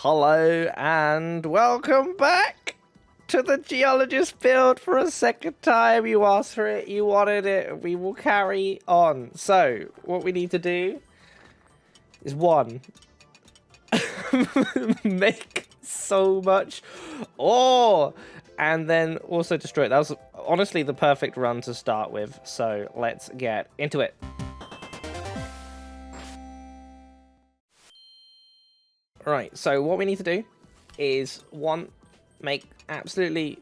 Hello and welcome back to the Geologist build for a second time. You asked for it, you wanted it, we will carry on. So, what we need to do is one, make so much ore, and then also destroy it. That was honestly the perfect run to start with, so let's get into it. Right, so what we need to do is, one, make absolutely...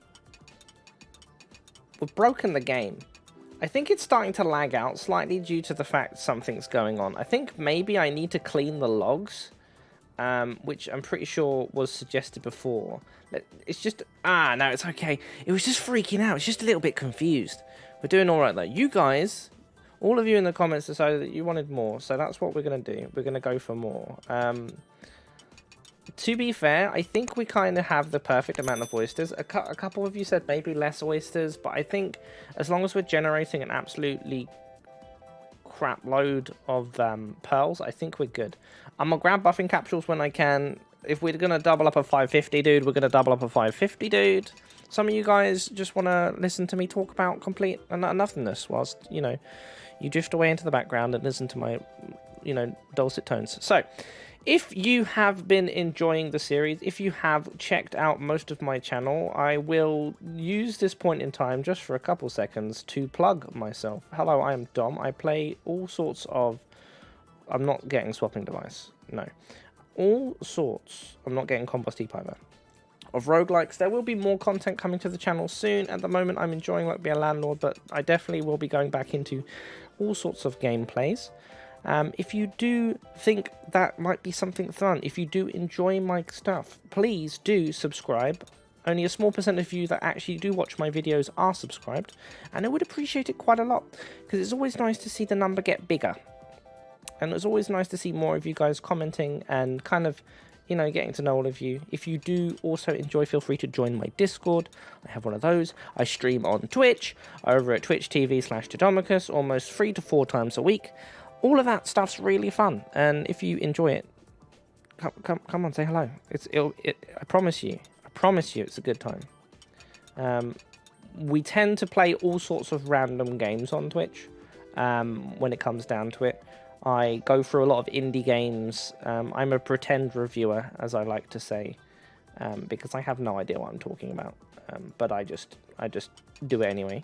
We've broken the game. I think it's starting to lag out slightly due to the fact something's going on. I think maybe I need to clean the logs, which I'm pretty sure was suggested before. It's just... no, it's okay. It was just freaking out. It's just a little bit confused. We're doing all right, though. You guys, all of you in the comments decided that you wanted more, so that's what we're going to do. We're going to go for more. To be fair, I think we kind of have the perfect amount of oysters. A couple of you said maybe less oysters, but I think as long as we're generating an absolutely crap load of pearls, I think we're good. I'm going to grab buffing capsules when I can. If we're going to double up a 550, dude, we're going to double up a 550, dude. Some of you guys just want to listen to me talk about complete nothingness whilst, you know, you drift away into the background and listen to my, you know, dulcet tones. So... if you have been enjoying the series, if you have checked out most of my channel, I will use this point in time just for a couple seconds to plug myself. Hello, I am Dom. I play all sorts of... I'm not getting swapping device. No. All sorts. I'm not getting compost heap either. Of roguelikes. There will be more content coming to the channel soon. At the moment, I'm enjoying Like Be a Landlord, but I definitely will be going back into all sorts of gameplays. If you do think that might be something fun, if you do enjoy my stuff, please do subscribe. Only a small percent of you that actually do watch my videos are subscribed, and I would appreciate it quite a lot, because it's always nice to see the number get bigger. And it's always nice to see more of you guys commenting and kind of, you know, getting to know all of you. If you do also enjoy, feel free to join my Discord. I have one of those. I stream on Twitch, over at twitch.tv/Todomachus, almost 3 to 4 times a week. All of that stuff's really fun, and if you enjoy it, come on, say hello. I promise you, it's a good time. We tend to play all sorts of random games on Twitch. When it comes down to it, I go through a lot of indie games. I'm a pretend reviewer, as I like to say, because I have no idea what I'm talking about. But I just do it anyway.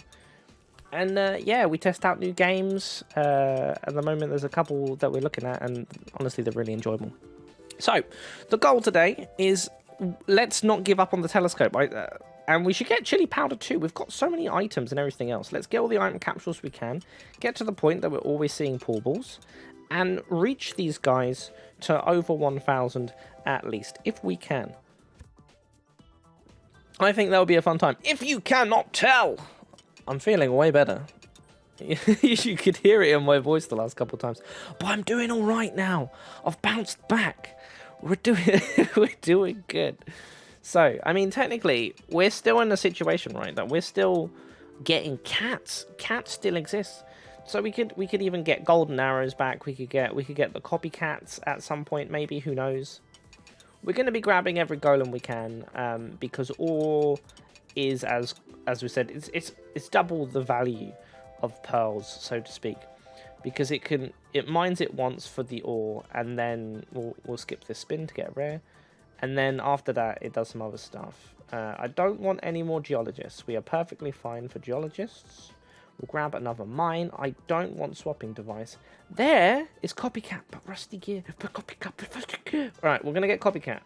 And yeah, we test out new games. At the moment, there's a couple that we're looking at, and honestly, they're really enjoyable. So, the goal today is, let's not give up on the telescope. And we should get chili powder too. We've got so many items and everything else. Let's get all the item capsules we can, get to the point that we're always seeing pool balls, and reach these guys to over 1,000 at least, if we can. I think that would be a fun time. If you cannot tell... I'm feeling way better. You could hear it in my voice the last couple of times. But I'm doing all right now. I've bounced back. We're doing good. So, I mean, technically, we're still in a situation, right, that we're still getting cats. Cats still exist. So we could even get golden arrows back. We could get the copycats at some point, maybe. Who knows? We're going to be grabbing every golem we can, because ore is, as we said, it's double the value of pearls, so to speak, because it mines it once for the ore, and then we'll skip this spin to get rare, and then after that it does some other stuff. I don't want any more geologists. We are perfectly fine for geologists. We'll grab another mine. I don't want swapping device. There is copycat, but rusty gear. But copycat, but rusty gear. Right, we're gonna get copycat.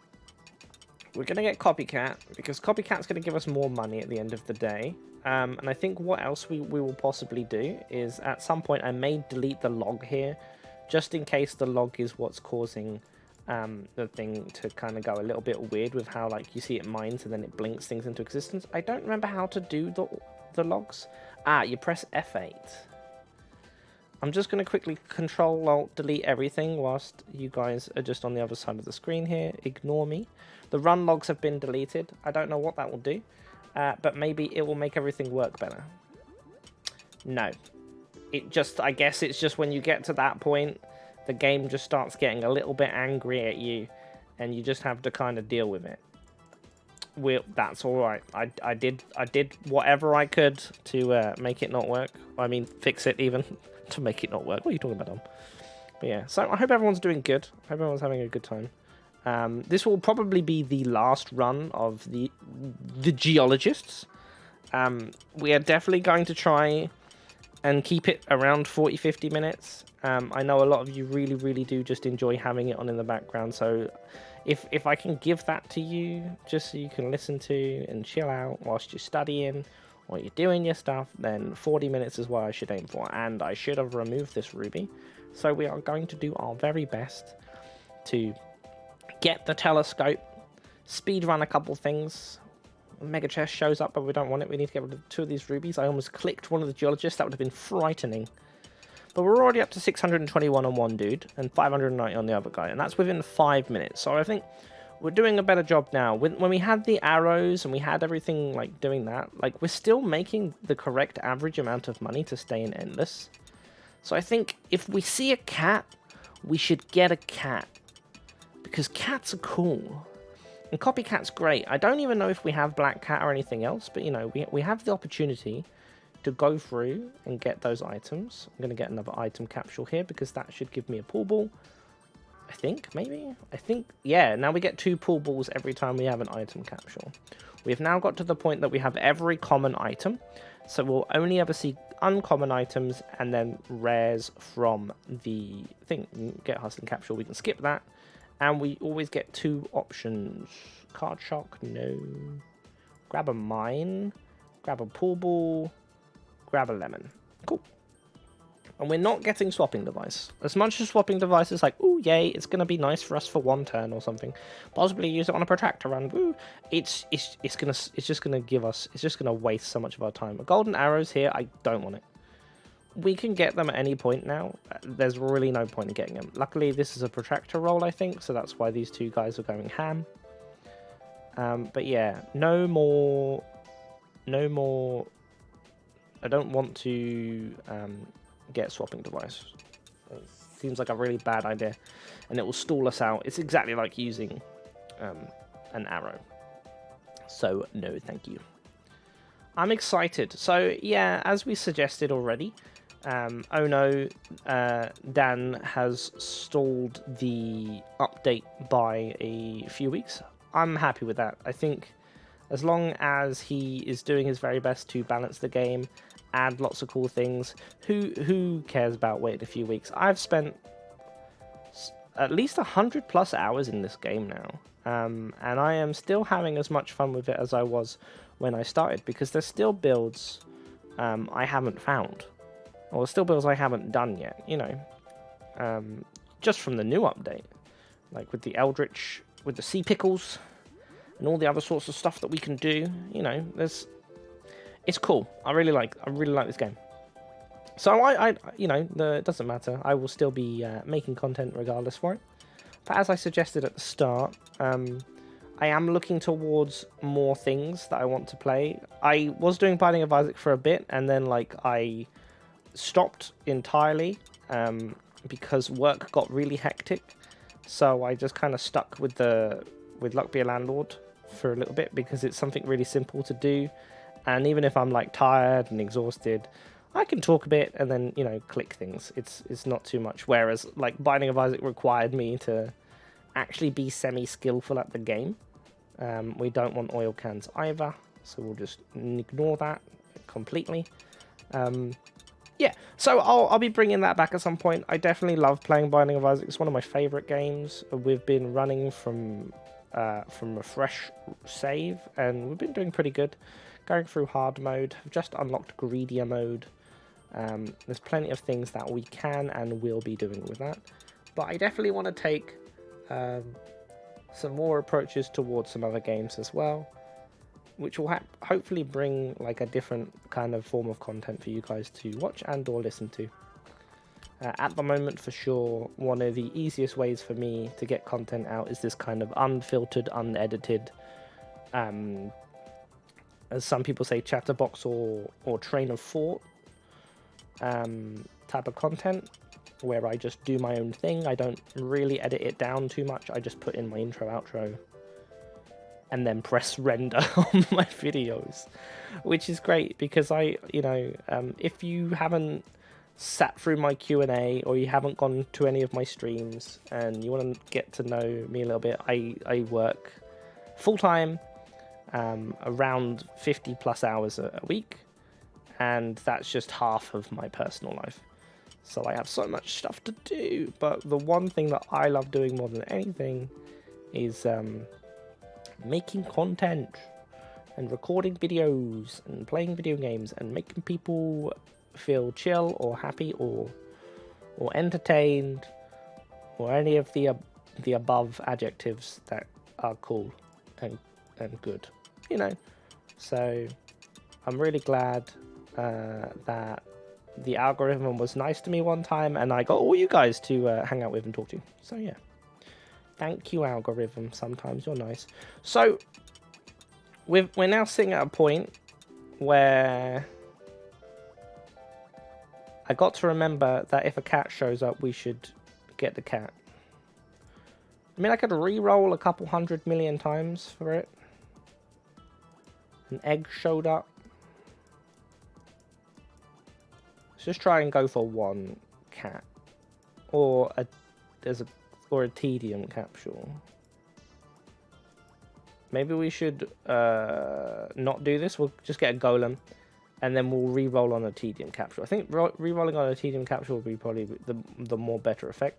We're going to get Copycat, because Copycat's going to give us more money at the end of the day. And I think what else we will possibly do is, at some point, I may delete the log here, just in case the log is what's causing the thing to kind of go a little bit weird with how, like, you see it mines and then it blinks things into existence. I don't remember how to do the logs. You press F8. I'm just going to quickly Control-Alt-Delete everything whilst you guys are just on the other side of the screen here. Ignore me. The run logs have been deleted. I don't know what that will do, but maybe it will make everything work better. No. I guess it's just when you get to that point, the game just starts getting a little bit angry at you and you just have to kind of deal with it. That's all right. I did whatever I could to make it not work. I mean, fix it even to make it not work. What are you talking about, Dom? But yeah, so I hope everyone's doing good. I hope everyone's having a good time. This will probably be the last run of the geologists. We are definitely going to try and keep it around 40-50 minutes. I know a lot of you really do just enjoy having it on in the background, so if I can give that to you just so you can listen to and chill out whilst you're studying or you're doing your stuff, then 40 minutes is what I should aim for. And I should have removed this ruby, so we are going to do our very best to get the telescope, speed run a couple things. Mega chest shows up, but we don't want it. We need to get rid of 2 of these rubies. I almost clicked one of the geologists. That would have been frightening. But we're already up to 621 on one dude and 590 on the other guy, and that's within 5 minutes. So I think we're doing a better job now. When we had the arrows and we had everything like doing that, like we're still making the correct average amount of money to stay in Endless. So I think if we see a cat, we should get a cat, because cats are cool. And Copycat's great. I don't even know if we have Black Cat or anything else, but you know, we have the opportunity to go through and get those items. I'm going to get another item capsule here because that should give me a pool ball. I think, maybe? I think, yeah, now we get 2 pool balls every time we have an item capsule. We've now got to the point that we have every common item, so we'll only ever see uncommon items and then rares from the thing. Get Hustling Capsule, we can skip that. And we always get 2 options. Card Shock, no. Grab a mine, grab a pool ball, grab a lemon. Cool. And we're not getting Swapping Device. As much as Swapping Device is like, ooh, yay, it's going to be nice for us for 1 turn or something. Possibly use it on a protractor run. Woo. It's just going to waste so much of our time. Golden arrows here, I don't want it. We can get them at any point now. There's really no point in getting them. Luckily, this is a protractor roll, I think, so that's why these 2 guys are going ham. But yeah, no more. I don't want to get Swapping Device. It seems like a really bad idea, and it will stall us out. It's exactly like using an arrow. So no, thank you. I'm excited. So yeah, as we suggested already, oh no, Dan has stalled the update by a few weeks. I'm happy with that. I think as long as he is doing his very best to balance the game, add lots of cool things, who cares about waiting a few weeks? I've spent at least 100+ hours in this game now, and I am still having as much fun with it as I was when I started, because there's still builds I haven't found, or still builds I haven't done yet, you know, just from the new update, like with the Eldritch, with the Sea Pickles, and all the other sorts of stuff that we can do. You know, it's cool. I really like this game. So I you know, it doesn't matter. I will still be making content regardless for it. But as I suggested at the start, I am looking towards more things that I want to play. I was doing Binding of Isaac for a bit, and then like I stopped entirely because work got really hectic. So I just kind of stuck with Luck Be a Landlord for a little bit, because it's something really simple to do, and even if I'm like tired and exhausted, I can talk a bit and then, you know, click things. It's not too much. Whereas like Binding of Isaac required me to actually be semi-skillful at the game. We don't want oil cans either, so we'll just ignore that completely. Yeah, so I'll be bringing that back at some point. I definitely love playing Binding of Isaac. It's one of my favourite games. We've been running from a fresh save, and we've been doing pretty good. Going through hard mode, I've just unlocked greedier mode. There's plenty of things that we can and will be doing with that. But I definitely want to take some more approaches towards some other games as well, which will hopefully bring like a different kind of form of content for you guys to watch and or listen to. At the moment, for sure, one of the easiest ways for me to get content out is this kind of unfiltered, unedited, as some people say, chatterbox or train of thought type of content. where I just do my own thing. I don't really edit it down too much. I just put in my intro, outro, and then press render on my videos, which is great because if you haven't sat through my Q&A or you haven't gone to any of my streams and you want to get to know me a little bit, I work full-time, around 50 plus hours a week, and that's just half of my personal life. So I have so much stuff to do, but the one thing that I love doing more than anything is making content and recording videos and playing video games and making people feel chill or happy or entertained or any of the above adjectives that are cool and good, So I'm really glad that the algorithm was nice to me one time and I got all you guys to hang out with and talk to. So yeah, thank you, algorithm. Sometimes you're nice. So we're now sitting at a point where I got to remember that if a cat shows up, we should get the cat. I mean, I could re-roll a couple 100 million times for it. An egg showed up. Let's just try and go for one cat, or a tedium capsule. Maybe we should not do this. We'll just get a golem, and then we'll re-roll on a tedium capsule. I think re-rolling on a tedium capsule would be probably the more better effect.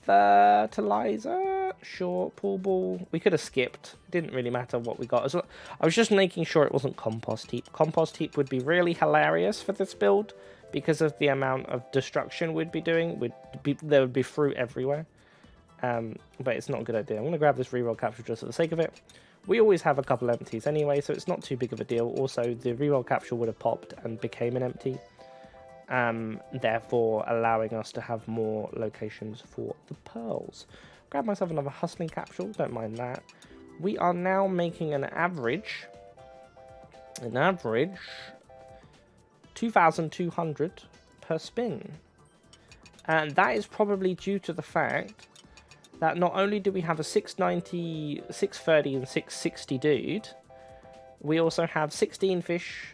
Fertilizer, sure. Pool ball. We could have skipped. It didn't really matter what we got. I was just making sure it wasn't compost heap. Compost heap would be really hilarious for this build because of the amount of destruction we'd be doing. There would be fruit everywhere. But it's not a good idea. I'm going to grab this reroll capsule just for the sake of it. We always have a couple empties anyway, so it's not too big of a deal. Also, the reroll capsule would have popped and became an empty. Therefore allowing us to have more locations for the pearls. Grab myself another hustling capsule, don't mind that. We are now making an average 2,200 per spin. And that is probably due to the fact that not only do we have a 690, 630 and 660 dude, we also have 16 fish,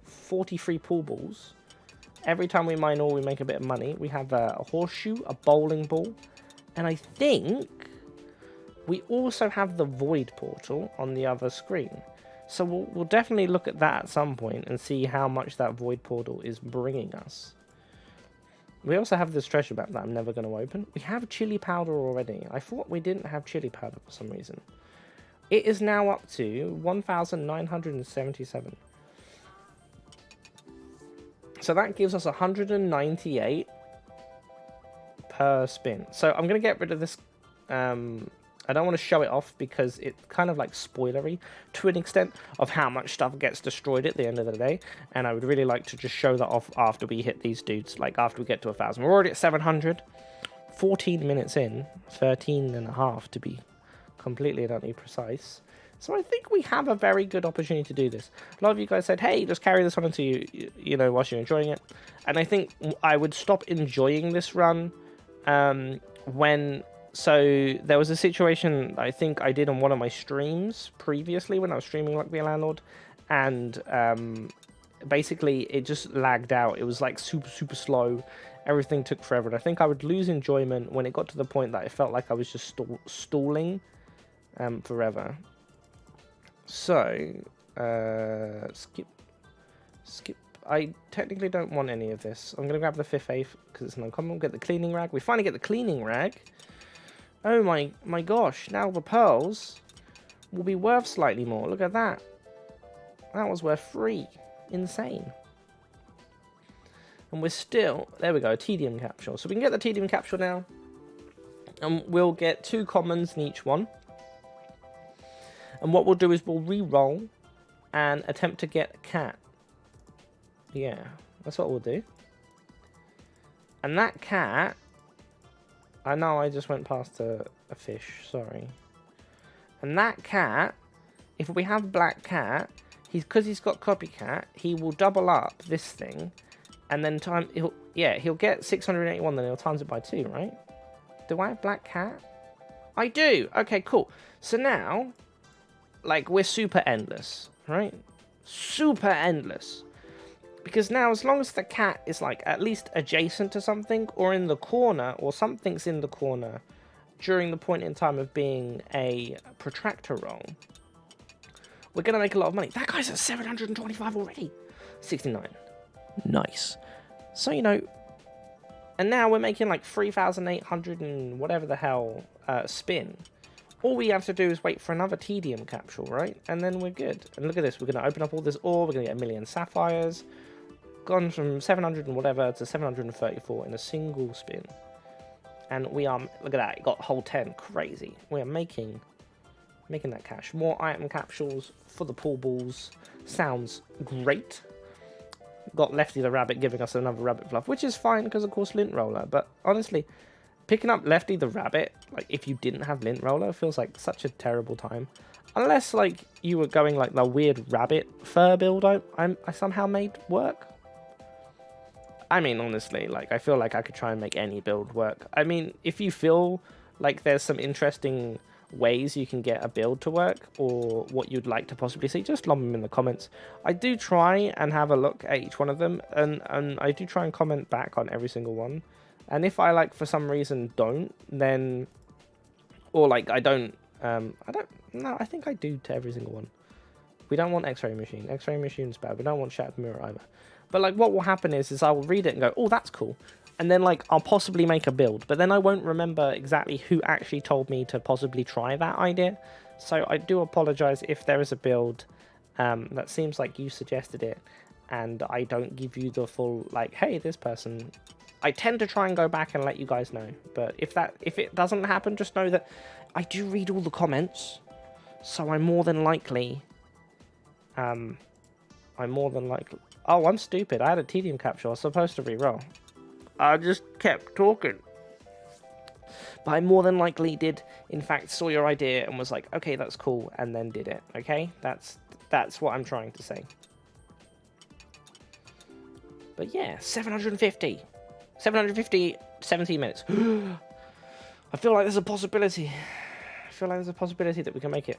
43 pool balls. Every time we mine ore, we make a bit of money. We have a horseshoe, a bowling ball, and I think we also have the void portal on the other screen. So we'll definitely look at that at some point and see how much that void portal is bringing us. We also have this treasure map that I'm never going to open. We have chili powder already. I thought we didn't have chili powder for some reason. It is now up to 1,977. So that gives us 198 per spin. So I'm going to get rid of this. I don't want to show it off because it's kind of like spoilery to an extent of how much stuff gets destroyed at the end of the day. And I would really like to just show that off after we hit these dudes, like after we get to 1,000. We're already at 700, 14 minutes in, 13 and a half to be completely and utterly precise. So I think we have a very good opportunity to do this. A lot of you guys said, hey, just carry this on until whilst you're enjoying it. And I think I would stop enjoying this run so there was a situation I think I did on one of my streams previously when I was streaming Luck Be a Landlord, and basically it just lagged out. It was like super slow. Everything took forever, and I think I would lose enjoyment when it got to the point that it felt like I was just stalling forever. So skip. I technically don't want any of this. I'm gonna grab the 5th 8th because it's an uncommon. We'll get the cleaning rag. We finally get the cleaning rag. Oh my gosh, now the pearls will be worth slightly more. Look at that. That was worth 3. Insane. And we're still, there we go, a tedium capsule. So we can get the tedium capsule now. And we'll get 2 commons in each one. And what we'll do is we'll re-roll and attempt to get a cat. Yeah, that's what we'll do. And that cat... I know I just went past a fish, sorry. And that cat, if we have black cat, because he's got copycat, he will double up this thing, and then Yeah, he'll get 681, then he'll times it by 2, right? Do I have black cat? I do! Okay, cool. So now, like, we're super endless, right? Super endless. Because now, as long as the cat is, like, at least adjacent to something, or in the corner, or something's in the corner, during the point in time of being a protractor roll, we're going to make a lot of money. That guy's at 725 already. 69. Nice. So, you know, and now we're making like 3,800 and whatever the hell spin. All we have to do is wait for another tedium capsule, right? And then we're good. And look at this. We're going to open up all this ore. We're going to get 1,000,000 sapphires. Gone from 700 and whatever to 734 in a single spin. And we are, look at that. It got a whole 10. Crazy. We are making that cash. More item capsules for the pool balls. Sounds great. Got Lefty the Rabbit giving us another rabbit fluff, which is fine because, of course, Lint Roller. But honestly, picking up Lefty the Rabbit, like, if you didn't have Lint Roller, feels like such a terrible time. Unless, like, you were going, like, the weird rabbit fur build I somehow made work. I mean, honestly, like, I feel like I could try and make any build work. I mean, if you feel like there's some interesting ways you can get a build to work, or what you'd like to possibly see, just lob them in the comments. I do try and have a look at each one of them, and I do try and comment back on every single one. And if I, like, for some reason don't, then, or like I think I do to every single one. We don't want X-ray machine. X-ray machine's bad. We don't want shattered mirror either. But, like, what will happen is I will read it and go, oh, that's cool. And then, like, I'll possibly make a build. But then I won't remember exactly who actually told me to possibly try that idea. So I do apologize if there is a build that seems like you suggested it, and I don't give you the full, like, hey, this person. I tend to try and go back and let you guys know. But if it doesn't happen, just know that I do read all the comments. So I'm more than likely... Oh, I'm stupid. I had a tedium capsule. I was supposed to re-roll. I just kept talking. But I more than likely did, in fact, saw your idea and was like, okay, that's cool, and then did it, okay? That's what I'm trying to say. But yeah, 750. 750, 17 minutes. I feel like there's a possibility. I feel like there's a possibility that we can make it.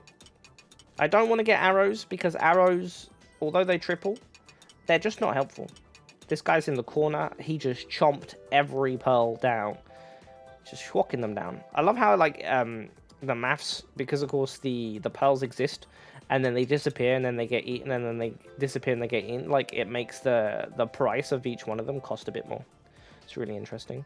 I don't want to get arrows, because arrows, although they triple, they're just not helpful. This guy's in the corner. He just chomped every pearl down. Just schwocking them down. I love how, like, the maths, because, of course, the pearls exist, and then they disappear, and then they get eaten, and then they disappear and they get eaten. Like, it makes the price of each one of them cost a bit more. It's really interesting.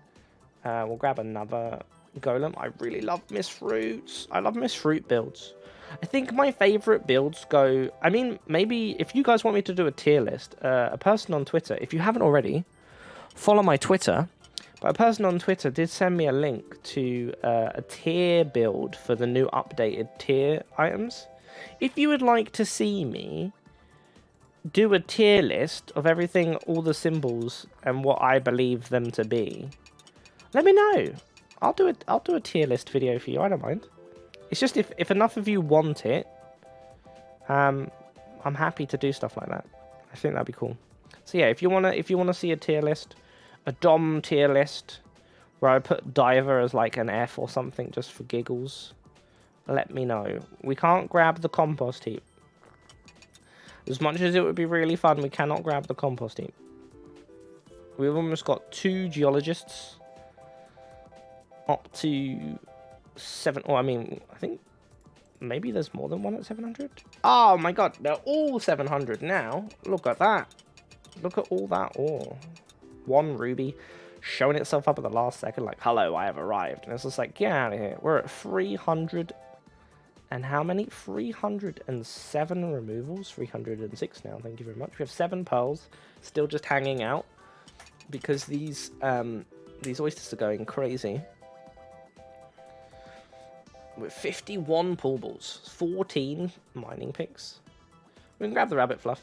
We'll grab another golem. I really love Miss Fruits. I love Miss Fruit builds. I think my favorite builds go... I mean, maybe if you guys want me to do a tier list, a person on Twitter, if you haven't already, follow my Twitter. But a person on Twitter did send me a link to a tier build for the new updated tier items. If you would like to see me do a tier list of everything, all the symbols, and what I believe them to be, let me know. I'll do a tier list video for you. I don't mind. It's just if enough of you want it, I'm happy to do stuff like that. I think that'd be cool. So yeah, if you wanna see a tier list, a Dom tier list, where I put Diver as like an F or something just for giggles, let me know. We can't grab the compost heap. As much as it would be really fun, we cannot grab the compost heap. We've almost got 2 geologists up to 7. Oh, I mean, I think maybe there's more than one at 700. Oh my god, they're all 700 now. Look at that. Look at all that ore. 1 ruby showing itself up at the last second, like, hello, I have arrived. And it's just like, get out of here. We're at 300. And how many? 307 removals. 306 now. Thank you very much. We have 7 pearls still just hanging out because these oysters are going crazy. With 51 pool balls, 14 mining picks. We can grab the rabbit fluff.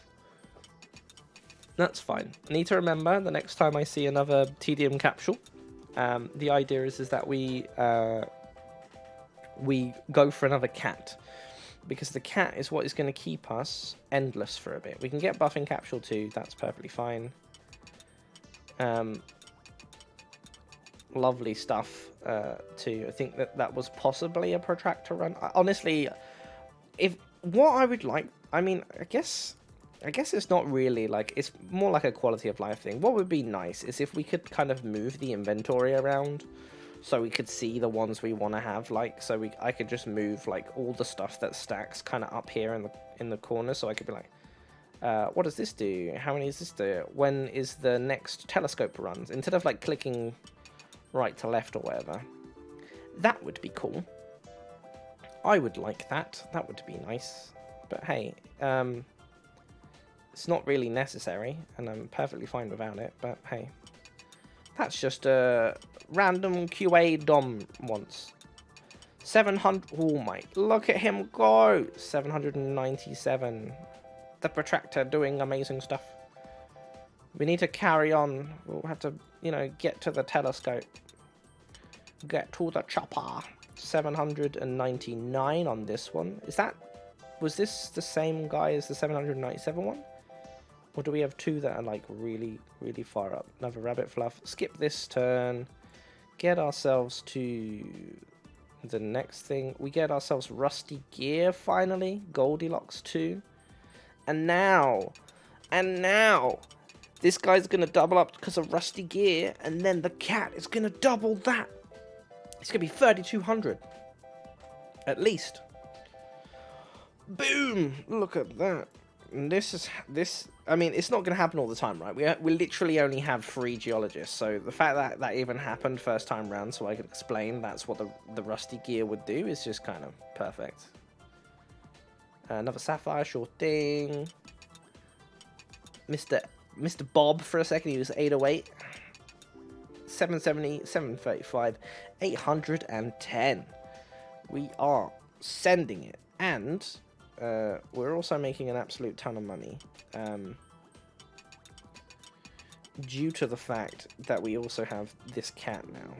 That's fine. I need to remember the next time I see another tedium capsule, the idea is that we go for another cat, because the cat is what is going to keep us endless for a bit. We can get buffing capsule too. That's perfectly fine. lovely stuff too. I think that was possibly a protractor run. Honestly, if what I would like, I mean, I guess it's not really like, it's more like a quality of life thing. What would be nice is if we could kind of move the inventory around so we could see the ones we want to have, like, so I could just move like all the stuff that stacks kind of up here in the corner, so I could be like, what does this do? How many does this do? When is the next telescope runs? Instead of like clicking right to left or whatever. That would be cool. I would like that. That would be nice. But hey, it's not really necessary, and I'm perfectly fine without it, but hey. That's just a random QA DOM once. 700, oh my, look at him go! 797. The protractor doing amazing stuff. We need to carry on. We'll have to, you know, get to the telescope. Get to the chopper. 799 on this one. Was this the same guy as the 797 one? Or do we have two that are like really, really far up? Another rabbit fluff. Skip this turn. Get ourselves to the next thing. We get ourselves Rusty Gear finally. Goldilocks 2. And now, this guy's going to double up because of Rusty Gear. And then the cat is going to double that. It's going to be 3,200. At least. Boom! Look at that. And this, I mean, it's not going to happen all the time, right? We literally only have 3 geologists, so the fact that that even happened first time round, so I could explain that's what the Rusty Gear would do, is just kind of perfect. Another sapphire, sure thing. Mr. Bob for a second, he was 808. 770, 735, 810. We are sending it, and we're also making an absolute ton of money due to the fact that we also have this cat now.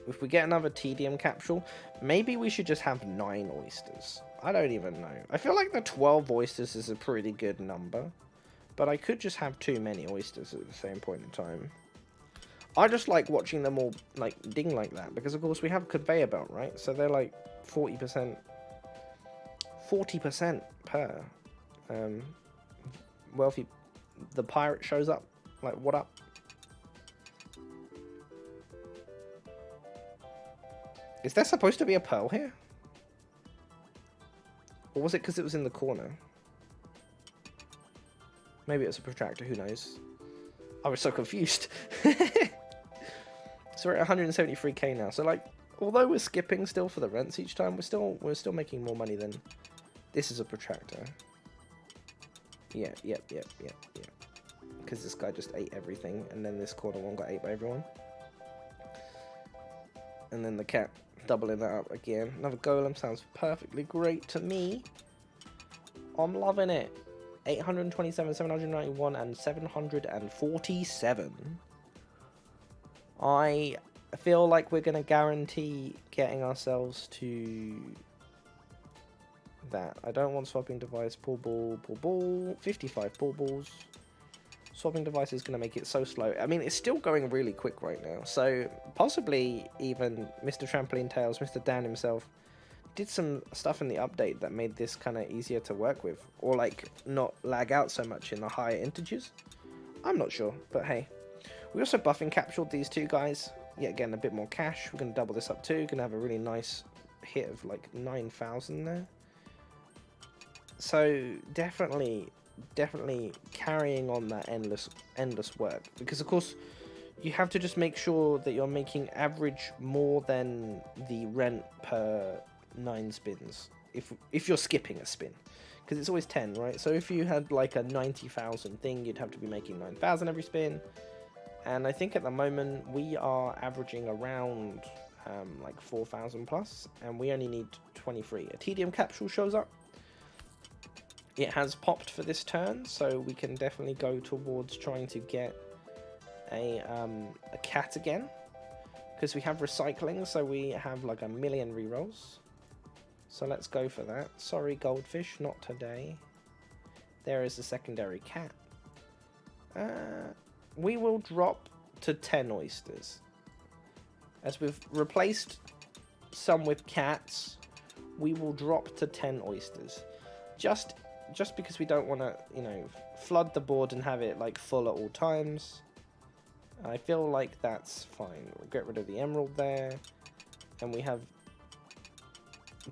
If we get another tedium capsule, maybe we should just have 9 oysters. I don't even know. I feel like the 12 oysters is a pretty good number, but I could just have too many oysters at the same point in time. I just like watching them all like ding like that, because of course we have a conveyor belt, right? So they're like 40% per. Wealthy, the pirate shows up, like, what up? Is there supposed to be a pearl here? Or was it because it was in the corner? Maybe it was a protractor, who knows? I was so confused. So we're at 173k now, so like, although we're skipping still for the rents each time, we're still making more money than... This is a protractor. Yeah. Because this guy just ate everything, and then this corner one got ate by everyone. And then the cat doubling that up again. Another golem sounds perfectly great to me. I'm loving it. 827, 791, and 747. I feel like we're going to guarantee getting ourselves to that. I don't want swapping device, pull ball, 55 pull balls. Swapping device is going to make it so slow. I mean, it's still going really quick right now. So possibly even Mr. Trampoline Tails, Mr. Dan himself, did some stuff in the update that made this kind of easier to work with. Or like not lag out so much in the higher integers. I'm not sure, but hey. We also buffing captured these two guys. Yet again, a bit more cash. We're going to double this up too. Going to have a really nice hit of like 9,000 there. So definitely carrying on that endless work. Because of course, you have to just make sure that you're making average more than the rent per 9 spins. If you're skipping a spin. Because it's always 10, right? So if you had like a 90,000 thing, you'd have to be making 9,000 every spin. And I think at the moment we are averaging around like 4,000 plus, and we only need 23. A tedium capsule shows up. It has popped for this turn, so we can definitely go towards trying to get a cat again, because we have recycling, so we have like 1,000,000 rerolls. So let's go for that. Sorry, goldfish, not today. There is a secondary cat. We will drop to 10 oysters. As we've replaced some with cats, we will drop to 10 oysters. Just because we don't want to, you know, flood the board and have it like full at all times. I feel like that's fine. We'll get rid of the emerald there. And we have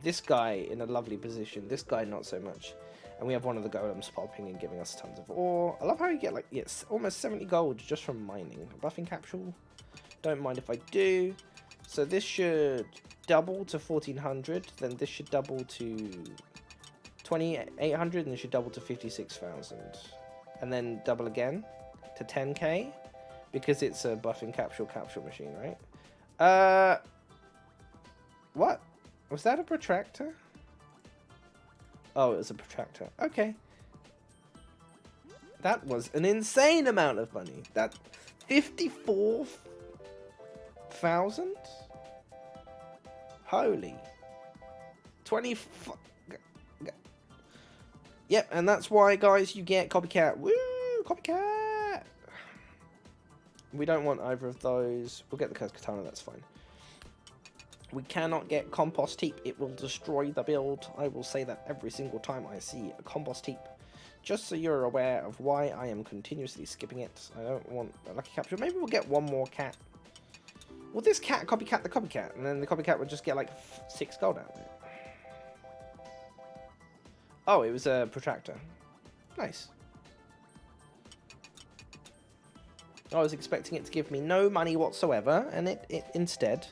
this guy in a lovely position. This guy not so much. And we have one of the golems popping and giving us tons of ore. I love how you get like, yes, almost 70 gold just from mining. A buffing capsule. Don't mind if I do. So this should double to 1400. Then this should double to 2800. And this should double to 56,000. And then double again to 10k. Because it's a buffing capsule machine, right? What? Was that a protractor? Oh, it was a protractor. Okay. That was an insane amount of money. That 54,000? Holy. 20. Yep, and that's why, guys, you get copycat. Woo! Copycat! We don't want either of those. We'll get the Cursed Katana, that's fine. We cannot get Compost Heap. It will destroy the build. I will say that every single time I see a Compost Heap. Just so you're aware of why I am continuously skipping it. I don't want a Lucky Capture. Maybe we'll get one more cat. Will this cat copycat the copycat? And then the copycat would just get like 6 gold out of it. Oh, it was a protractor. Nice. I was expecting it to give me no money whatsoever, and it instead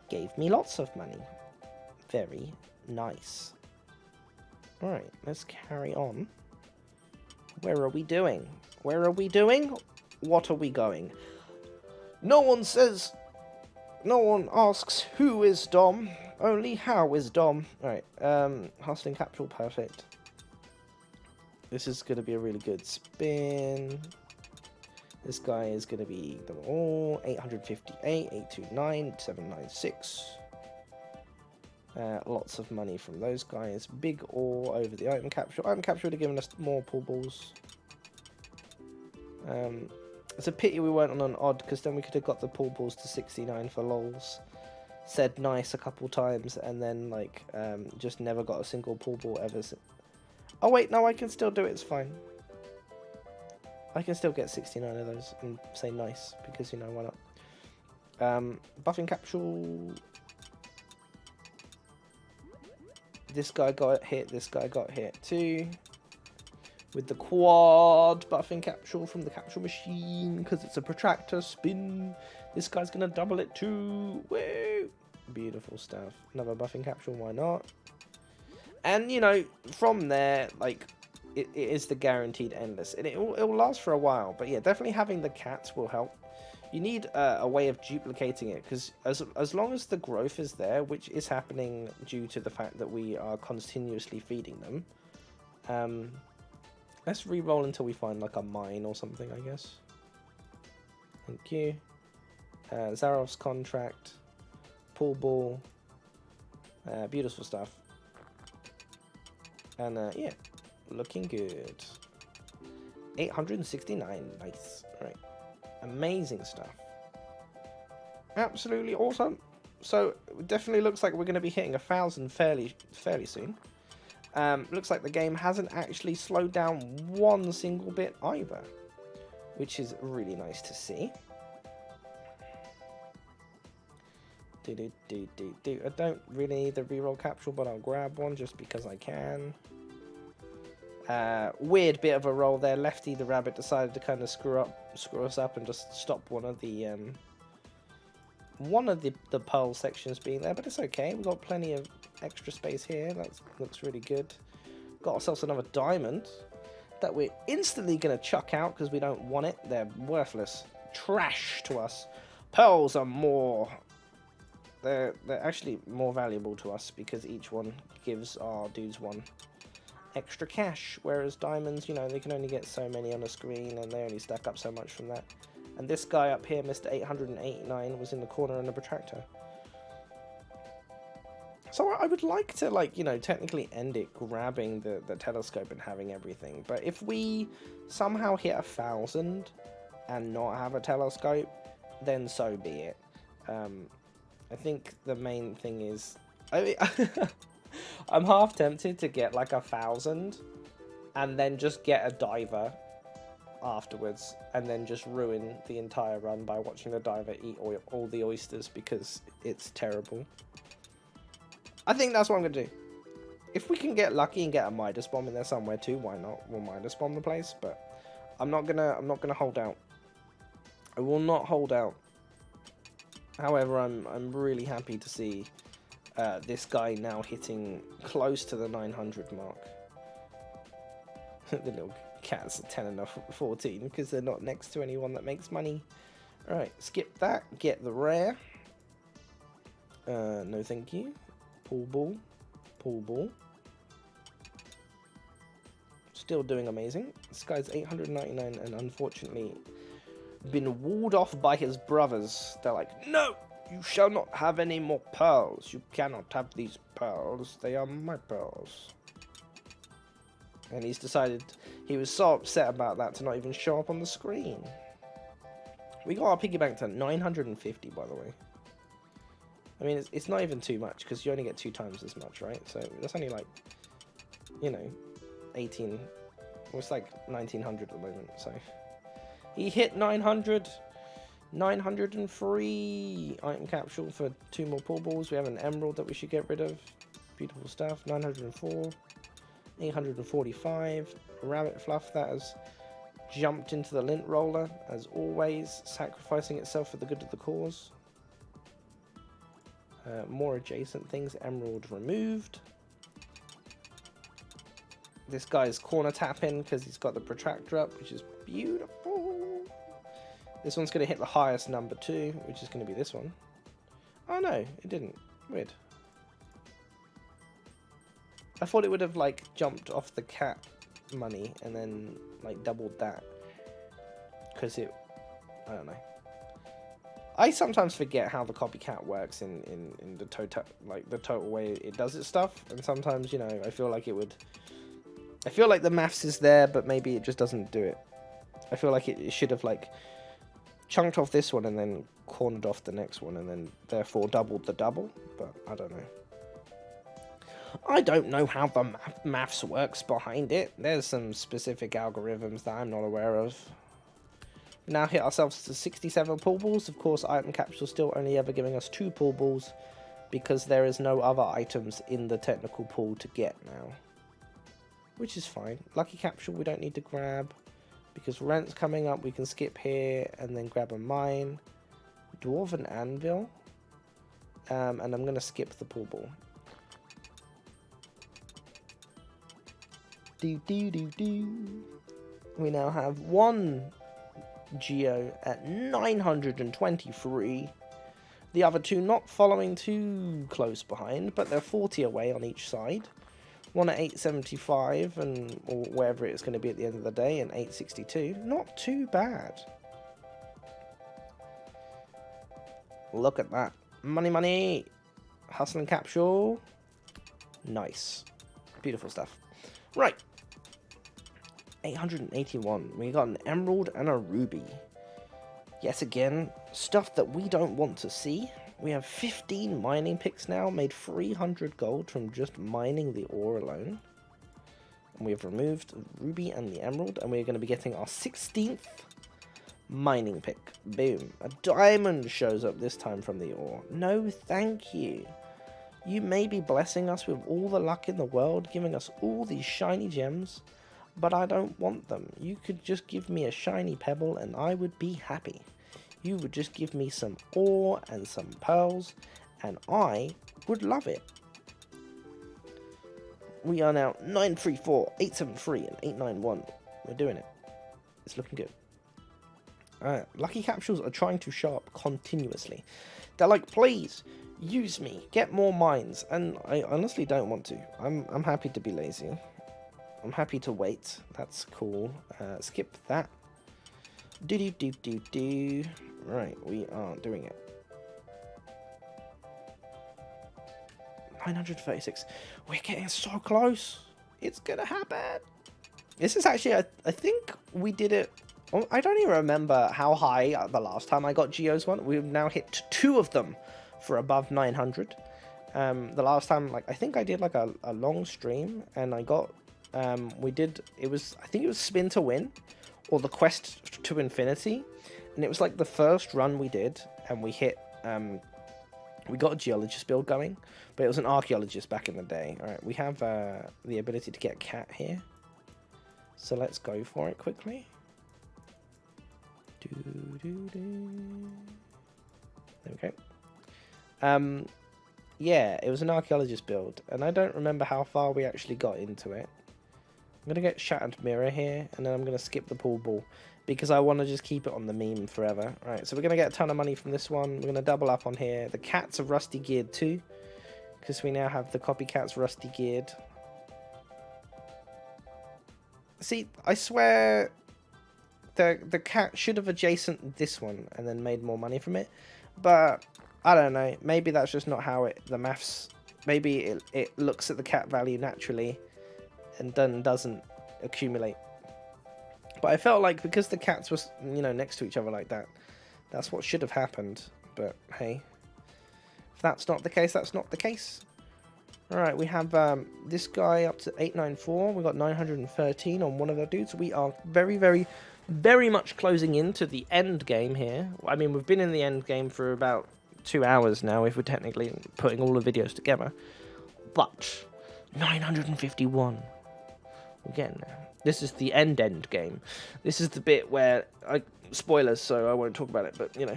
gave me lots of money. Very nice. Alright, let's carry on. Where are we doing? Where are we doing? What are we going? No one asks who is Dom, only how is Dom. Alright, hustling capsule, perfect. This is going to be a really good spin. This guy is going to be them all. 858, 829, 796. Lots of money from those guys. Big ore over the item capture. Item capture would have given us more pull balls. It's a pity we weren't on an odd, because then we could have got the pull balls to 69 for lols. Said nice a couple times, and then like just never got a single pull ball ever. Oh wait, no, I can still do it. It's fine. I can still get 69 of those and say nice, because, you know, why not? Buffing capsule. This guy got hit, this guy got hit too. With the quad buffing capsule from the capsule machine, because it's a protractor spin. This guy's going to double it too. Woo! Beautiful stuff. Another buffing capsule, why not? And, you know, from there, like, it is the guaranteed endless, and it will last for a while. But yeah, definitely having the cats will help. You need a way of duplicating it, because as long as the growth is there, which is happening due to the fact that we are continuously feeding them. Let's re-roll until we find like a mine or something, I guess. Thank you. Zarov's contract, pull ball, beautiful stuff, and yeah. Looking good. 869. Nice. Right. Amazing stuff. Absolutely awesome. So it definitely looks like we're going to be hitting 1,000 fairly soon. Looks like the game hasn't actually slowed down one single bit either, which is really nice to see. I don't really need the reroll capsule, but I'll grab one just because I can. Weird bit of a roll there. Lefty the rabbit decided to kind of screw us up and just stop one of the pearl sections being there, but it's okay. We've got plenty of extra space here. That looks really good. Got ourselves another diamond that we're instantly going to chuck out because we don't want it. They're worthless. Trash to us. Pearls are more... They're actually more valuable to us because each one gives our dudes one extra cash, whereas diamonds, you know, they can only get so many on a screen and they only stack up so much from that. And this guy up here, Mr. 889, was in the corner in a protractor. So I would like to, like, you know, technically end it grabbing the telescope and having everything. But if we somehow hit 1,000 and not have a telescope, then so be it. I think the main thing is, I mean, I'm half tempted to get like 1,000 and then just get a diver afterwards and then just ruin the entire run by watching the diver eat all the oysters because it's terrible. I think that's what I'm going to do. If we can get lucky and get a Midas bomb in there somewhere too, why not? We'll Midas bomb the place, but I'm not gonna hold out. I will not hold out. However, I'm really happy to see this guy now hitting close to the 900 mark. The little cats at 10 and 14 because they're not next to anyone that makes money. Alright, skip that. Get the rare. No thank you. Pool ball. Pool ball. Still doing amazing. This guy's 899 and unfortunately been walled off by his brothers. They're like, no, you shall not have any more pearls. You cannot have these pearls. They are my pearls. And he's decided, he was so upset about that to not even show up on the screen. We got our piggy bank to 950, by the way. I mean, it's not even too much, because you only get 2 times as much, right? So that's only like, you know, 18, well, it's like 1900 at the moment, so. He hit 900, 903 item capsule for 2 more pool balls. We have an emerald that we should get rid of. Beautiful stuff, 904, 845, rabbit fluff that has jumped into the lint roller, as always, sacrificing itself for the good of the cause. More adjacent things, emerald removed. This guy's corner tapping because he's got the protractor up, which is beautiful. This one's going to hit the highest number too, which is going to be this one. Oh no, it didn't. Weird. I thought it would have like jumped off the cat money and then like doubled that. Because it, I don't know. I sometimes forget how the copycat works in the total way it does its stuff, and sometimes, you know, I feel like it would. I feel like the maths is there, but maybe it just doesn't do it. I feel like it should have like chunked off this one and then cornered off the next one, and then therefore doubled the double. But I don't know. I don't know how the maths works behind it. There's some specific algorithms that I'm not aware of. Now hit ourselves to 67 pool balls. Of course, item capsule still only ever giving us 2 pool balls because there is no other items in the technical pool to get now, which is fine. Lucky capsule we don't need to grab because rent's coming up. We can skip here and then grab a mine, dwarven anvil, and I'm gonna skip the pool ball. We now have 1 Geo at 923. The other 2 not following too close behind, but they're 40 away on each side. One at 875 and or wherever it's going to be at the end of the day, and 862. Not too bad. Look at that. Money, money. Hustling capsule. Nice. Beautiful stuff. Right. 881. We got an emerald and a ruby. Yet again, stuff that we don't want to see. We have 15 mining picks now, made 300 gold from just mining the ore alone. And we have removed the ruby and the emerald, and we're going to be getting our 16th mining pick. Boom. A diamond shows up this time from the ore. No thank you. You may be blessing us with all the luck in the world, giving us all these shiny gems, but I don't want them. You could just give me a shiny pebble and I would be happy. You would just give me some ore and some pearls and I would love it. We are now 934, 873 and 891. We're doing it. It's looking good. Lucky capsules are trying to show up continuously. They're like, please use me, get more mines, and I honestly don't want to. I'm happy to be lazy. I'm happy to wait. That's cool. Skip that. Do. Right, we are doing it. 936. We're getting so close. It's gonna happen. This is actually, I think we did it. I don't even remember how high the last time I got Geo's one. We've now hit 2 of them for above 900. The last time, like, I think I did like a long stream, and I got, I think it was Spin to Win, or the Quest to Infinity, and it was like the first run we did, and we hit, we got a Geologist build going, but it was an Archaeologist back in the day. Alright, we have the ability to get a cat here, so let's go for it quickly. There we go. Yeah, it was an Archaeologist build, and I don't remember how far we actually got into it. I'm going to get Shattered Mirror here, and then I'm going to skip the Pool Ball, because I want to just keep it on the meme forever. Right, so we're going to get a ton of money from this one. We're going to double up on here. The cats are Rusty Geared too, because we now have the copycats Rusty Geared. See, I swear the cat should have adjacent this one and then made more money from it, but I don't know, maybe that's just not how the maths, maybe it looks at the cat value naturally and then doesn't accumulate. But I felt like because the cats were, you know, next to each other like that, that's what should have happened. But hey, if that's not the case, that's not the case. Alright, we have this guy up to 894. We got 913 on one of the dudes. We are very, very, very much closing into the end game here. I mean, we've been in the end game for about 2 hours now, if we're technically putting all the videos together. But 951. We're getting there. This is the end game. This is the bit where spoilers, so I won't talk about it, but you know,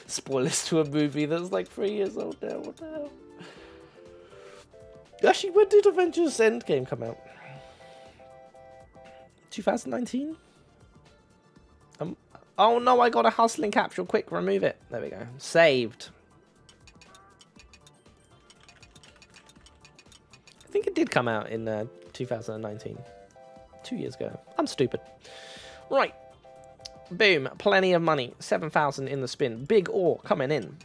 spoilers to a movie that's like 3 years old now. What the hell? Actually, when did Avengers Endgame come out? 2019? Oh no, I got a hustling capsule. Quick, remove it. There we go. Saved. I think it did come out in 2019. 2 years ago. I'm stupid. Right. Boom. Plenty of money. 7,000 in the spin. Big ore coming in.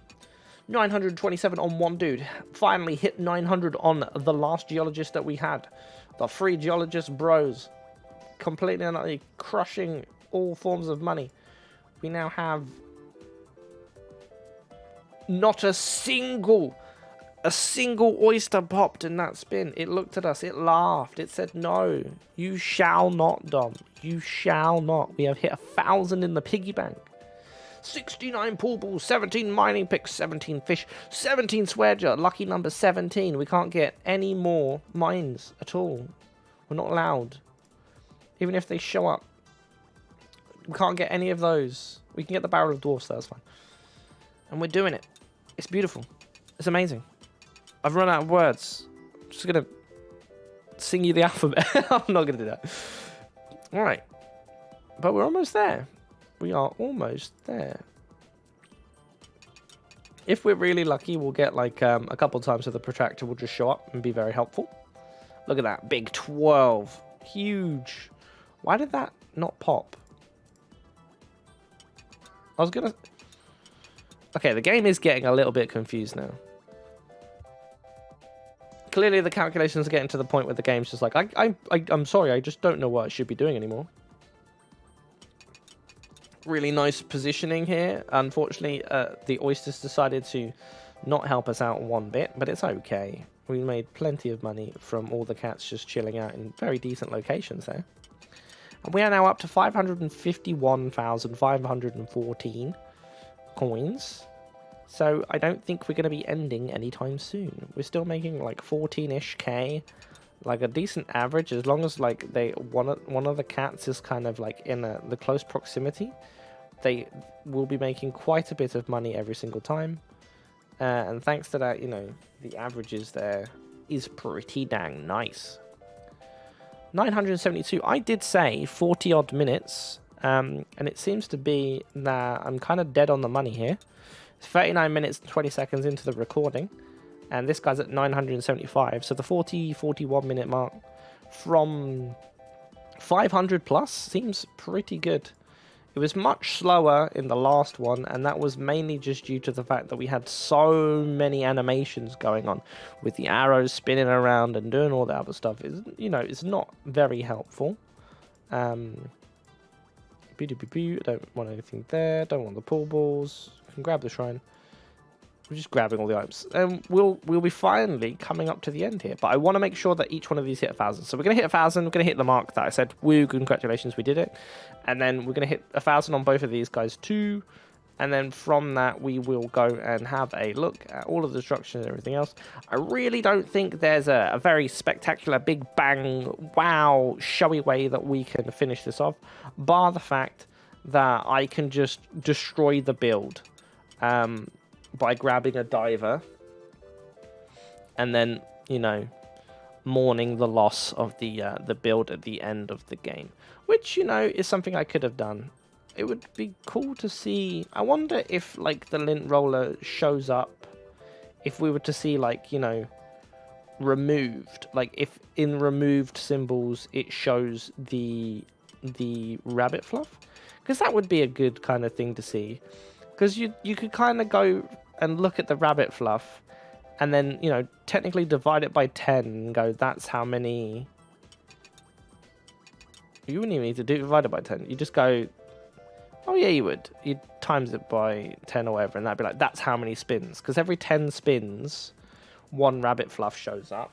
927 on one dude. Finally hit 900 on the last geologist that we had. The free geologist bros. Completely and utterly crushing all forms of money. We now have not a single oyster popped in that spin. It looked at us. It laughed. It said, no, you shall not, Dom. You shall not. We have hit 1,000 in the piggy bank. 69 pool balls, 17 mining picks, 17 fish, 17 swearjar, lucky number 17. We can't get any more mines at all. We're not allowed. Even if they show up, we can't get any of those. We can get the Barrel of Dwarfs, so that's fine. And we're doing it. It's beautiful. It's amazing. I've run out of words. I'm just going to sing you the alphabet. I'm not going to do that. All right. But we're almost there. We are almost there. If we're really lucky, we'll get like a couple times so the protractor will just show up and be very helpful. Look at that. Big 12. Huge. Why did that not pop? I was going to... Okay, the game is getting a little bit confused now. Clearly the calculations are getting to the point where the game's just like, I'm sorry, I just don't know what I should be doing anymore. Really nice positioning here. Unfortunately, the oysters decided to not help us out one bit, but it's okay. We made plenty of money from all the cats just chilling out in very decent locations there. And we are now up to 551,514 coins. So I don't think we're going to be ending anytime soon. We're still making like 14-ish K, like a decent average, as long as like one of the cats is kind of like in the close proximity. They will be making quite a bit of money every single time. And thanks to that, you know, the averages there is pretty dang nice. 972. I did say 40 odd minutes, and it seems to be that I'm kind of dead on the money here. It's 39 minutes and 20 seconds into the recording, and this guy's at 975. So the 41 minute mark from 500 plus seems pretty good. It was much slower in the last one, and that was mainly just due to the fact that we had so many animations going on with the arrows spinning around and doing all that other stuff. It's, you know, it's not very helpful. Don't want anything there. Don't want the pool balls. Can grab the shrine. We're just grabbing all the items. And we'll be finally coming up to the end here. But I want to make sure that each one of these hit 1,000. So we're going to hit 1,000. We're going to hit the mark that I said, woo, congratulations, we did it. And then we're going to hit 1,000 on both of these guys too. And then from that, we will go and have a look at all of the structures and everything else. I really don't think there's a very spectacular, big bang, wow, showy way that we can finish this off. Bar the fact that I can just destroy the build. By grabbing a diver and then, you know, mourning the loss of the build at the end of the game, which, you know, is something I could have done. It would be cool to see. I wonder if, like, the lint roller shows up, if we were to see, like, you know, removed, like if in removed symbols it shows the rabbit fluff, because that would be a good kind of thing to see. Because you could kind of go and look at the rabbit fluff and then, you know, technically divide it by 10 and go, that's how many... You wouldn't even need to do divide it by 10. You just go, oh yeah, you would. You'd times it by 10 or whatever, and that'd be like, that's how many spins. Because every 10 spins, one rabbit fluff shows up.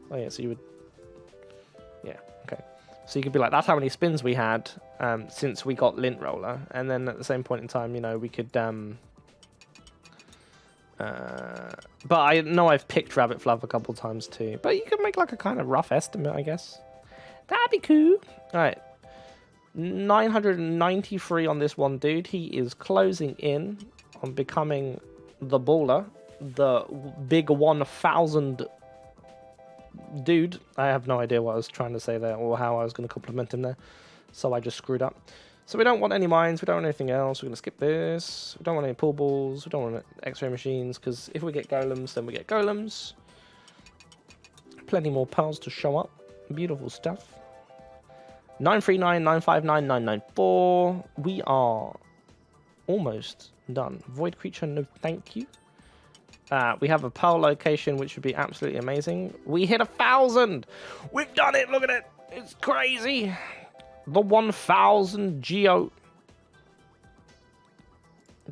Oh yeah, so you would... Yeah, okay. So you could be like, that's how many spins we had since we got Lint Roller. And then at the same point in time, you know, we could... but I know I've picked Rabbit Fluff a couple times too. But you could make like a kind of rough estimate, I guess. That'd be cool. Alright. 993 on this one dude. He is closing in on becoming the baller. The big 1,000... dude. I have no idea what I was trying to say there or how I was going to compliment him there, so I just screwed up. So we don't want any mines, we don't want anything else. We're going to skip this. We don't want any pool balls, we don't want x-ray machines, because if we get golems, then we get golems. Plenty more pearls to show up. Beautiful stuff. 939, 959, 994. We are almost done. Void creature, no thank you. We have a pearl location, which would be absolutely amazing. We hit 1,000! We've done it! Look at it! It's crazy! The 1,000 geo.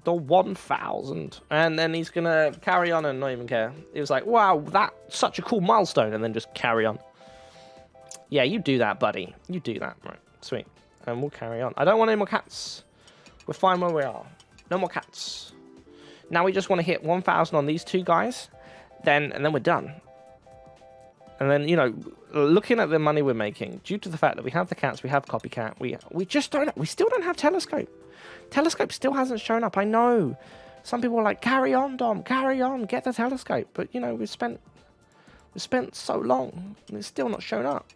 The 1,000. And then he's gonna carry on and not even care. He was like, wow, that's such a cool milestone, and then just carry on. Yeah, you do that, buddy. You do that. Right, sweet. And we'll carry on. I don't want any more cats. We're fine where we are. No more cats. Now we just want to hit 1,000 on these two guys, and then we're done. And then, you know, looking at the money we're making, due to the fact that we have the cats, we have Copycat, we still don't have Telescope. Telescope still hasn't shown up. I know. Some people are like, carry on, Dom, carry on, get the Telescope. But, you know, we've spent so long, and it's still not shown up.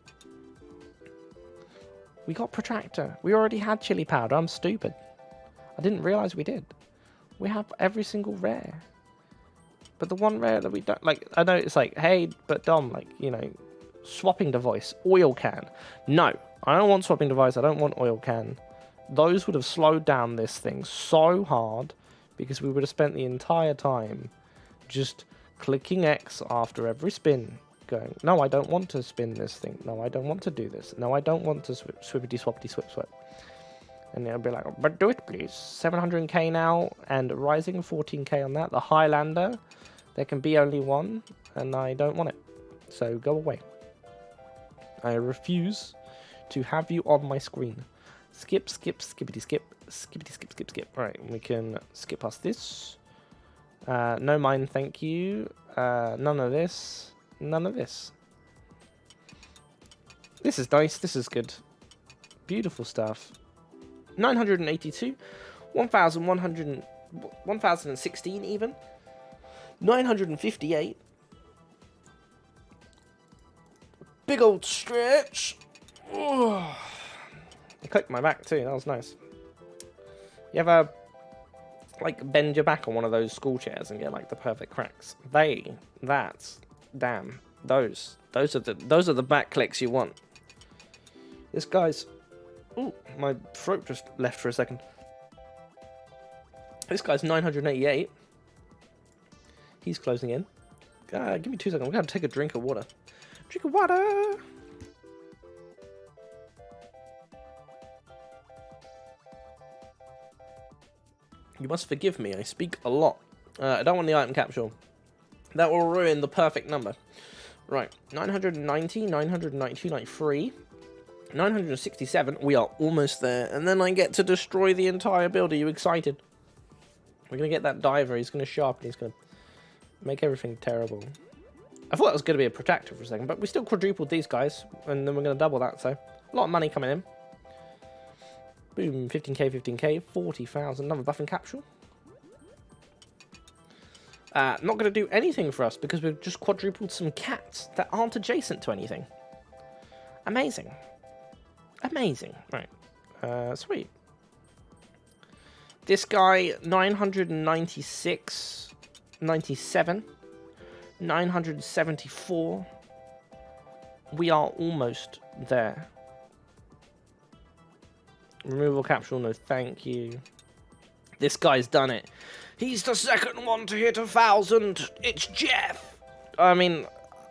We got Protractor. We already had Chili Powder. I'm stupid. I didn't realize we did. We have every single rare. But the one rare that we don't... Like, I know it's like, hey, but Dom, like, you know, swapping device, oil can. No, I don't want swapping device. I don't want oil can. Those would have slowed down this thing so hard because we would have spent the entire time just clicking X after every spin. Going, no, I don't want to spin this thing. No, I don't want to do this. No, I don't want to swippity swappity swip swip. And they'll be like, but do it, please. 700k now, and rising 14k on that. The Highlander, there can be only one, and I don't want it. So go away. I refuse to have you on my screen. Skip, skip, skippity skip, skippity skip, skip, skip. Right, we can skip past this. No mine, thank you. None of this. None of this. This is nice. This is good. Beautiful stuff. 982, 1,100, 1,016 even, 958, big old stretch. I clicked my back too, that was nice. You ever like bend your back on one of those school chairs and get like the perfect cracks? Damn, those are the back clicks you want. This guy's... Ooh, my throat just left for a second. This guy's 988. He's closing in. Give me 2 seconds. I'm going to take a drink of water. Drink of water! You must forgive me. I speak a lot. I don't want the item capsule. That will ruin the perfect number. Right, 990, 992, 93, 967. We are almost there. And then I get to destroy the entire build. Are you excited? We're going to get that diver. He's going to sharpen. He's going to make everything terrible. I thought it was going to be a protector for a second, but we still quadrupled these guys. And then we're going to double that, so a lot of money coming in. Boom, 15k, 15k, 40,000. Another buffing capsule. Not going to do anything for us because we've just quadrupled some cats that aren't adjacent to anything. Amazing. Amazing. Right. Sweet. This guy, 996, 97, 974. We are almost there. Removal capsule, no thank you. This guy's done it. He's the second one to hit 1,000. It's Jeff. I mean,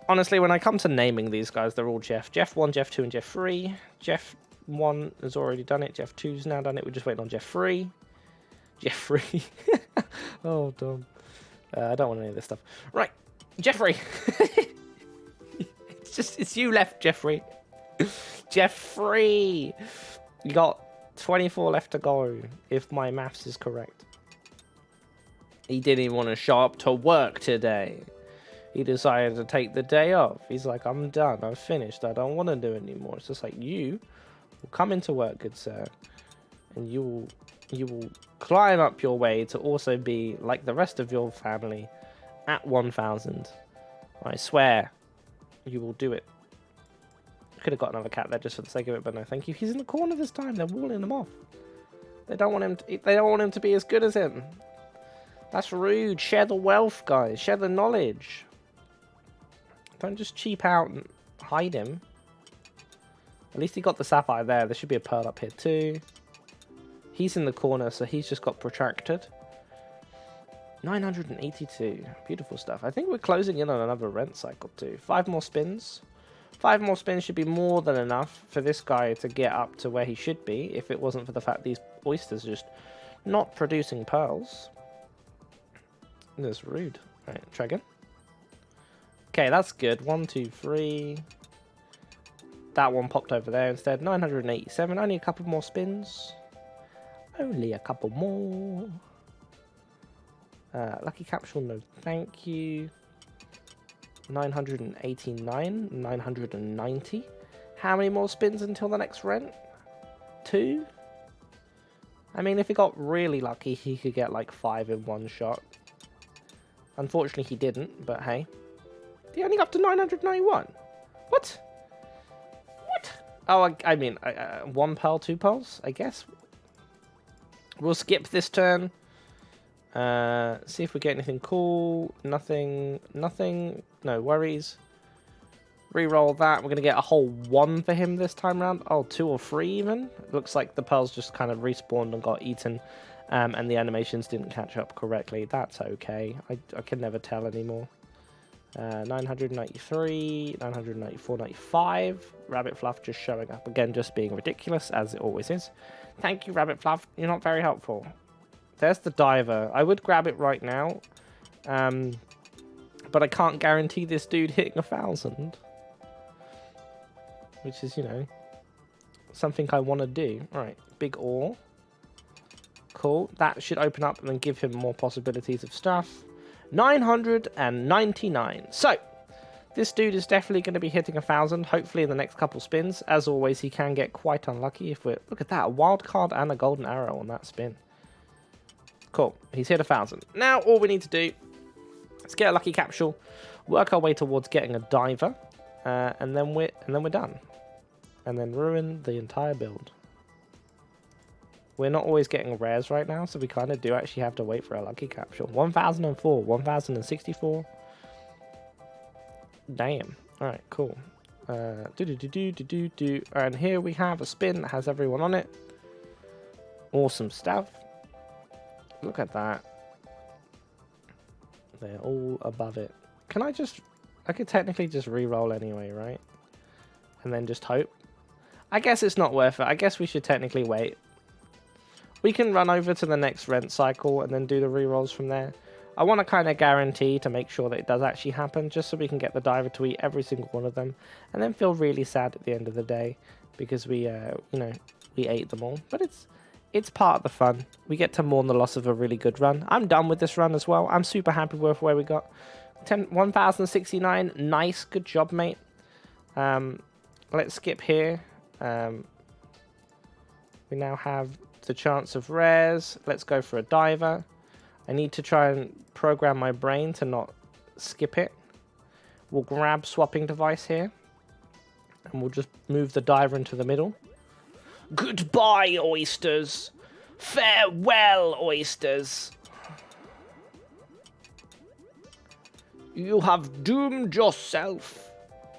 honestly, when I come to naming these guys, they're all Jeff. Jeff 1, Jeff 2, and Jeff 3. Jeff 1 has already done it. Jeff 2's now done it. We're just waiting on Jeff 3. Jeff 3. Oh, dumb. I don't want any of this stuff. Right, Jeffrey. It's you left, Jeffrey. Jeffrey. You got 24 left to go, if my maths is correct. He didn't even want to show up to work today. He decided to take the day off. He's like, I'm done. I'm finished. I don't want to do it anymore. It's just like, you will come into work, good sir, and you will climb up your way to also be like the rest of your family at 1,000. I swear you will do it. Could have got another cat there just for the sake of it, but no, thank you. He's in the corner this time. They're walling him off. They don't want him to be as good as him. That's rude. Share the wealth, guys. Share the knowledge. Don't just cheap out and hide him. At least he got the sapphire there. There should be a pearl up here too. He's in the corner, so he's just got protracted. 982. Beautiful stuff. I think we're closing in on another rent cycle too. 5 more spins. 5 more spins should be more than enough for this guy to get up to where he should be if it wasn't for the fact these oysters are just not producing pearls. That's rude. Alright, try again. Okay, that's good. 1, 2, 3. That one popped over there instead. 987. Only a couple more spins. Only a couple more. Lucky capsule, no thank you. 989. 990. How many more spins until the next rent? 2? I mean, if he got really lucky, he could get like 5 in one shot. Unfortunately, he didn't, but hey. He only got up to 991. What? What? Oh, I mean, 1 pearl, 2 pearls, I guess. We'll skip this turn. See if we get anything cool. Nothing. Nothing. No worries. Reroll that. We're going to get a whole 1 for him this time around. Oh, 2 or 3 even. It looks like the pearls just kind of respawned and got eaten. And the animations didn't catch up correctly. That's okay. I can never tell anymore. 993, 994, 95. Rabbit Fluff just showing up again, just being ridiculous, as it always is. Thank you, Rabbit Fluff. You're not very helpful. There's the diver. I would grab it right now. But I can't guarantee this dude hitting 1,000. Which is, you know, something I want to do. Alright, big ore. Cool. That should open up and then give him more possibilities of stuff. 999. So, this dude is definitely going to be hitting 1,000, hopefully in the next couple spins. As always, he can get quite unlucky if we're... Look at that, a wild card and a golden arrow on that spin. Cool. He's hit 1,000. Now, all we need to do is get a lucky capsule, work our way towards getting a diver, and then we're done. And then ruin the entire build. We're not always getting rares right now, so we kind of do actually have to wait for a lucky capsule. 1,004, 1,064. Damn. Alright, cool. And here we have a spin that has everyone on it. Awesome stuff. Look at that. They're all above it. Can I just... I could technically just re-roll anyway, right? And then just hope. I guess it's not worth it. I guess we should technically wait. We can run over to the next rent cycle and then do the re-rolls from there. I want to kind of guarantee to make sure that it does actually happen, just so we can get the diver to eat every single one of them, and then feel really sad at the end of the day because we, you know, we ate them all. But it's part of the fun. We get to mourn the loss of a really good run. I'm done with this run as well. I'm super happy with where we got. 1069. Nice, good job, mate. Let's skip here. We now have the chance of rares. Let's go for a diver. I need to try and program my brain to not skip it. We'll grab swapping device here. And we'll just move the diver into the middle. Goodbye, oysters. Farewell, oysters. You have doomed yourself.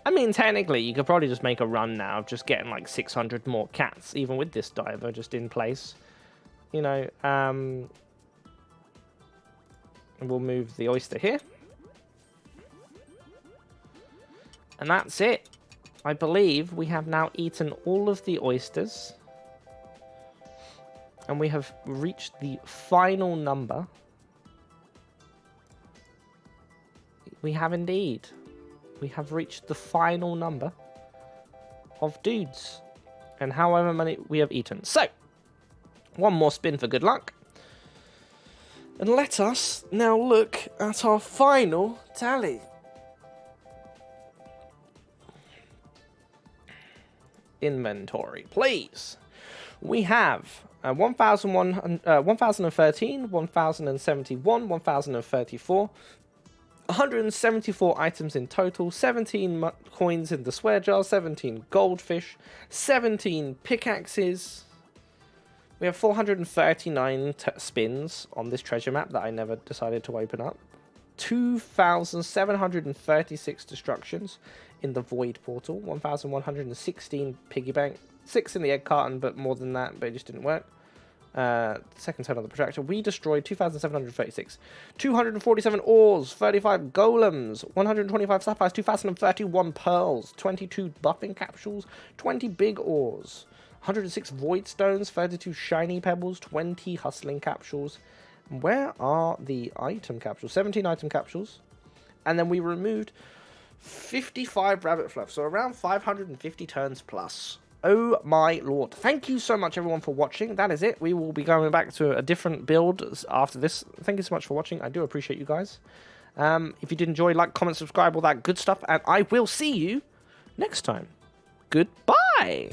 I mean, technically, you could probably just make a run now of just getting like 600 more cats, even with this diver just in place. You know, we'll move the oyster here. And that's it. I believe we have now eaten all of the oysters. And we have reached the final number. We have indeed. We have reached the final number of dudes. And however many we have eaten. So, one more spin for good luck. And let us now look at our final tally. Inventory, please. We have 1,013, 1,071, 1,034, 174 items in total, 17 coins in the swear jar, 17 goldfish, 17 pickaxes. We have 439 spins on this treasure map that I never decided to open up. 2,736 destructions in the void portal, 1,116 piggy bank, 6 in the egg carton, but more than that, but it just didn't work. Second turn on the protractor. We destroyed 2,736, 247 ores, 35 golems, 125 sapphires, 2,031 pearls, 22 buffing capsules, 20 big ores, 106 void stones, 32 shiny pebbles, 20 hustling capsules. Where are the item capsules? 17 item capsules. And then we removed 55 rabbit fluff. So around 550 turns plus. Oh my lord. Thank you so much everyone for watching. That is it. We will be going back to a different build after this. Thank you so much for watching. I do appreciate you guys. If you did enjoy, like, comment, subscribe, all that good stuff. And I will see you next time. Goodbye.